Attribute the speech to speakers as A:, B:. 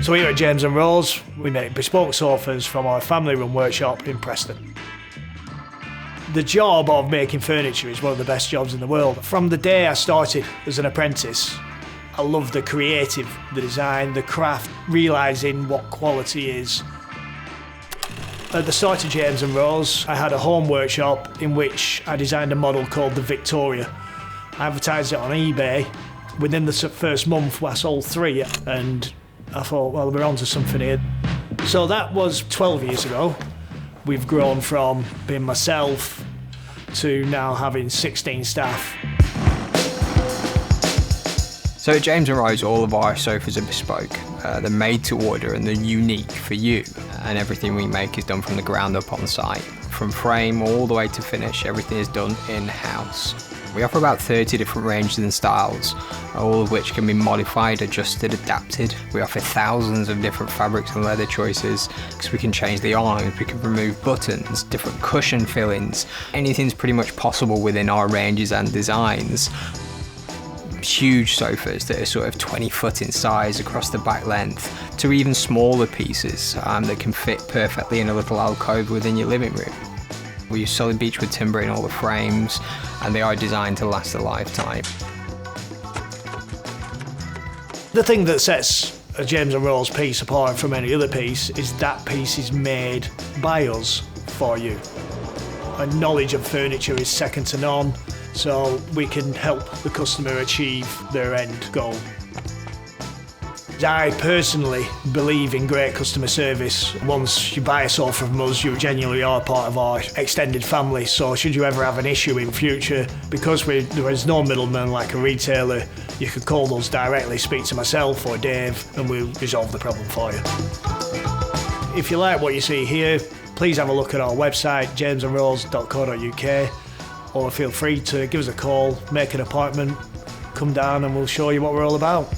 A: So here at James & Rose, we make bespoke sofas from our family-run workshop in Preston. The job of making furniture is one of the best jobs in the world. From the day I started as an apprentice, I love the creative, the design, the craft, realising what quality is. At the start of James & Rose, I had a home workshop in which I designed a model called the Victoria. I advertised it on eBay. Within the first month, I sold 3, and I thought, well, we're onto something here. So that was 12 years ago. We've grown from being myself to now having 16 staff.
B: So at James & Rose, all of our sofas are bespoke. They're made to order and they're unique for you. And everything we make is done from the ground up on site. From frame all the way to finish, everything is done in-house. We offer about 30 different ranges and styles, all of which can be modified, adjusted, adapted. We offer thousands of different fabrics and leather choices, because we can change the arms, we can remove buttons, different cushion fillings. Anything's pretty much possible within our ranges and designs. Huge sofas that are sort of 20 foot in size across the back length, to even smaller pieces that can fit perfectly in a little alcove within your living room. We use solid beechwood timber in all the frames, and they are designed to last a lifetime.
A: The thing that sets a James & Rose piece apart from any other piece is that piece is made by us for you. Our knowledge of furniture is second to none, so we can help the customer achieve their end goal. I personally believe in great customer service. Once you buy a sofa from us, you genuinely are part of our extended family, so should you ever have an issue in future, because there is no middleman like a retailer, you can call us directly, speak to myself or Dave, and we'll resolve the problem for you. If you like what you see here, please have a look at our website, jamesandrose.co.uk, or feel free to give us a call, make an appointment, come down and we'll show you what we're all about.